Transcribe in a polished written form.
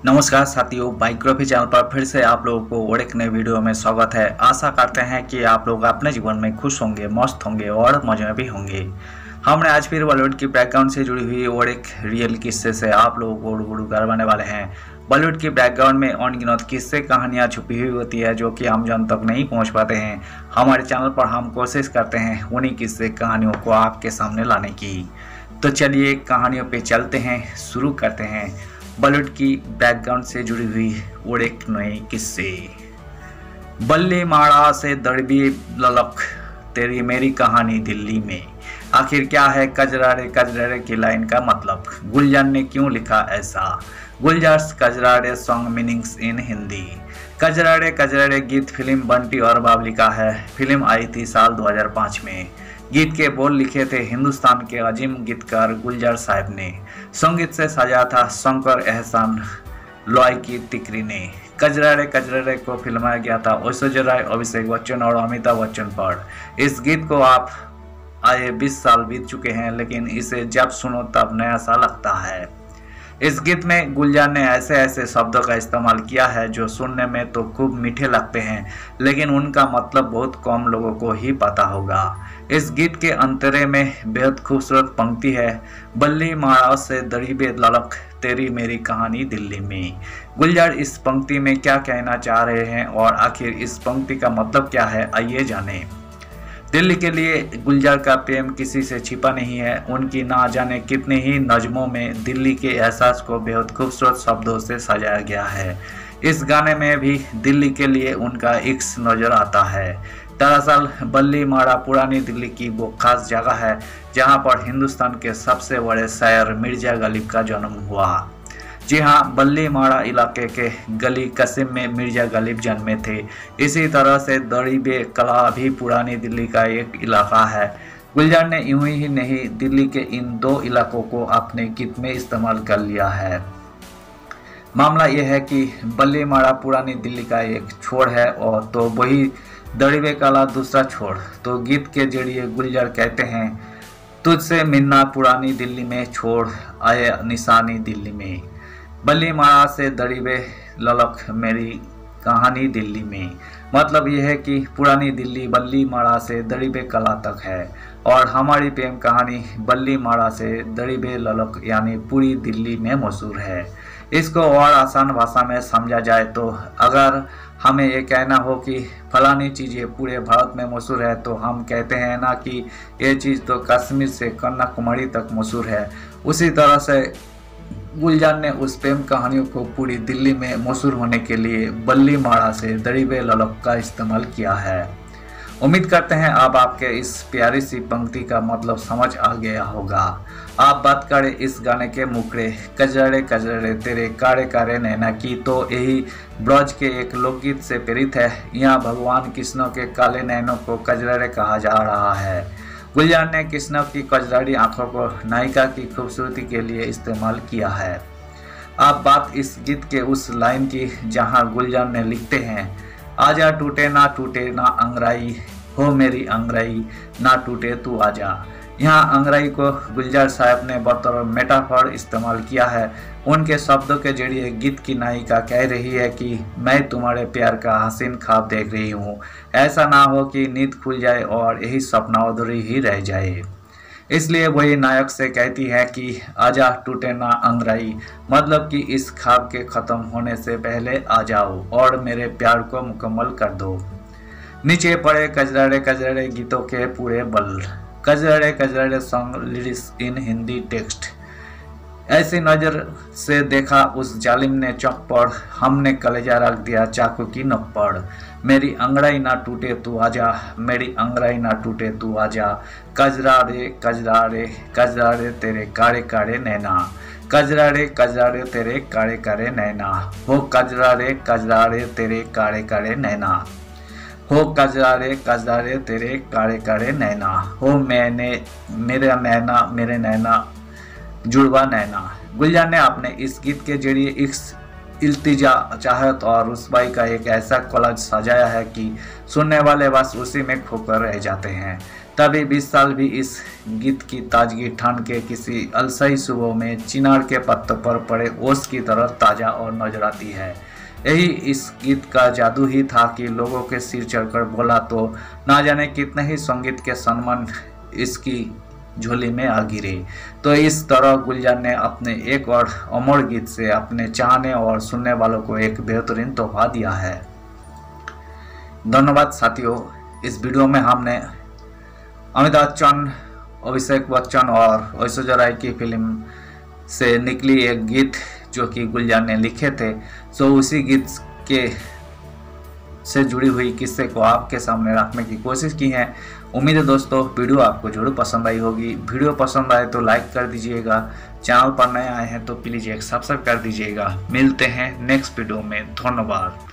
नमस्कार साथियों, biography channel पर फिर से आप लोगों को और एक नए वीडियो में स्वागत है। आशा करते हैं कि आप लोग अपने जीवन में खुश होंगे, मस्त होंगे और मजे में भी होंगे। हमने आज फिर बॉलीवुड की बैकग्राउंड से जुड़ी हुई और एक रियल किस्से से आप लोगों को रूबरू करवाने वाले हैं। बॉलीवुड की बैकग्राउंड में अनगिनत किस्से कहानियाँ छुपी हुई होती है जो कि हम जन तक नहीं पहुँच पाते हैं। हमारे चैनल पर हम कोशिश करते हैं उन्हीं किस्से कहानियों को आपके सामने लाने की। तो चलिए कहानियों पे चलते हैं, शुरू करते हैं बॉलीवुड की बैकग्राउंड से जुड़ी हुई और एक नए किस्से। बल्ले माड़ा से दड़बी ललक, तेरी मेरी कहानी दिल्ली में। आखिर क्या है कजरारे कजरारे की लाइन का मतलब? गुलजार ने क्यों लिखा ऐसा? गुलजार्स कजरारे सॉन्ग मीनिंग्स इन हिंदी। कजरारे कजरारे गीत फिल्म बंटी और बाबली का है। फिल्म आई थी साल 2005 में। गीत के बोल लिखे थे हिंदुस्तान के अजीम गीतकार गुलजार साहब ने। संगीत से सजा था शंकर एहसान लॉय की तिकरी ने। कजरारे को फिल्माया गया था ऐश्वर्या राय, अभिषेक बच्चन और अमिताभ बच्चन पर। इस गीत को आप आए 20 साल बीत चुके हैं, लेकिन इसे जब सुनो तब नया सा लगता है। इस गीत में गुलजार ने ऐसे ऐसे शब्दों का इस्तेमाल किया है जो सुनने में तो खूब मीठे लगते हैं, लेकिन उनका मतलब बहुत कम लोगों को ही पता होगा। इस गीत के अंतरे में बेहद खूबसूरत पंक्ति है, बल्ली माड़ा से दड़ीबे ललक, तेरी मेरी कहानी दिल्ली में। गुलजार इस पंक्ति में क्या कहना चाह रहे हैं और आखिर इस पंक्ति का मतलब क्या है, आइए जानें। दिल्ली के लिए गुलजार का प्रेम किसी से छिपा नहीं है। उनकी ना जाने कितने ही नज़्मों में दिल्ली के एहसास को बेहद खूबसूरत शब्दों से सजाया गया है। इस गाने में भी दिल्ली के लिए उनका इश्क नजर आता है। दरअसल बल्ली माड़ा पुरानी दिल्ली की वो खास जगह है जहां पर हिंदुस्तान के सबसे बड़े शायर मिर्जा गालिब का जन्म हुआ। जी हाँ, बल्ली माड़ा इलाके के गली कसीम में मिर्जा गालिब जन्मे थे। इसी तरह से दड़ीबे कला भी पुरानी दिल्ली का एक इलाका है। गुलजार ने यूं ही नहीं, दिल्ली के इन दो इलाकों को अपने गीत में इस्तेमाल कर लिया है। मामला यह है कि बल्ली माड़ा पुरानी दिल्ली का एक छोर है और तो वही दड़ीबे कला दूसरा छोर। तो गीत के जरिए गुलजार कहते हैं, तुझसे मिलना पुरानी दिल्ली में, छोड़ आए निशानी दिल्ली में। बल्ली माड़ा से दड़ीबे ललक, मेरी कहानी दिल्ली में। मतलब यह है कि पुरानी दिल्ली बल्ली माड़ा से दड़ीबे कला तक है और हमारी प्रेम कहानी बल्ली माड़ा से दड़ीबे ललक यानी पूरी दिल्ली में मशहूर है। इसको और आसान भाषा में समझा जाए तो अगर हमें ये कहना हो कि फलानी चीज़ें पूरे भारत में मशहूर है, तो हम कहते हैं ना कि ये चीज़ तो कश्मीर से कन्याकुमारी तक मशहूर है। उसी तरह से गुलजार ने उस प्रेम कहानियों को पूरी दिल्ली में मशहूर होने के लिए बल्ली माड़ा से दड़ीबे ललक का इस्तेमाल किया है। उम्मीद करते हैं अब आपके इस प्यारी सी पंक्ति का मतलब समझ आ गया होगा। आप बात करें इस गाने के मुखड़े कजरारे कजरारे तेरे कारे कारे नैना की, तो यही ब्रज के एक लोकगीत से प्रेरित है। यहाँ भगवान कृष्ण के काले नैनों को कजरारे कहा जा रहा है। गुलजार ने कृष्ण की कजरारी आंखों को नायिका की खूबसूरती के लिए इस्तेमाल किया है। अब बात इस गीत के उस लाइन की जहां गुलजार ने लिखते हैं, आजा टूटे ना अंगराई, हो मेरी अंगराई ना टूटे तू आजा। यहाँ अंगराई को गुलजार साहब ने बतौर मेटाफर इस्तेमाल किया है। उनके शब्दों के जरिए गीत की नायिका कह रही है कि मैं तुम्हारे प्यार का हसीन ख्वाब देख रही हूँ, ऐसा ना हो कि नींद खुल जाए और यही सपना अधूरी ही रह जाए। इसलिए वही नायक से कहती है कि आजा टूटे ना अंगराई, मतलब कि इस ख्वाब के ख़त्म होने से पहले आ जाओ और मेरे प्यार को मुकम्मल कर दो। नीचे पड़े कजरारे कजरारे गीतों के पूरे बल। Kajra Re song lyrics in Hindi text. ऐसी नज़र से देखा उस जालिम ने चौक पर, हमने कलेजा रख दिया चाकू की नोक पर। मेरी अंगड़ाई ना टूटे तू आजा, मेरी अंगड़ाई ना टूटे तू आजा। कजरारे कजरारे कजरारे तेरे कारे कारे नैना, कजरारे कजरारे तेरे कारे कारे नैना, हो कजरारे कजरारे तेरे कारे कारे नैना, हो कजरारे कजरारे तेरे कारे कारे नैना, हो मैंने मेरे नैना जुड़वा नैना। गुलजार ने अपने इस गीत के जरिए इश्क, इल्तिजा, चाहत और रुस्वाई का एक ऐसा कॉलेज सजाया है कि सुनने वाले बस उसी में खोकर रह जाते हैं। तभी 20 साल भी इस गीत की ताजगी ठान के किसी अलसई सुबह में चिनार के पत्तों पर पड़े ओस की तरह ताज़ा और नजराती है। यही इस गीत का जादू ही था कि लोगों के सिर चढ़कर बोला तो ना जाने कितने ही संगीत के सम्मान इसकी झोली में आ गिरे। तो इस तरह गुलजार ने अपने एक और अमर गीत से अपने चाहने और सुनने वालों को एक बेहतरीन तोहफा दिया है। धन्यवाद साथियों। इस वीडियो में हमने अमिताभ बच्चन, अभिषेक बच्चन और ऐश्वर्या राय की फिल्म से निकली एक गीत जो कि गुलजार ने लिखे थे, सो उसी गीत के से जुड़ी हुई किस्से को आपके सामने रखने की कोशिश की है। उम्मीद है दोस्तों वीडियो आपको जरूर पसंद आई होगी। वीडियो पसंद आए तो लाइक कर दीजिएगा, चैनल पर नए आए हैं तो प्लीज़ एक सब्सक्राइब कर दीजिएगा। मिलते हैं नेक्स्ट वीडियो में। धन्यवाद।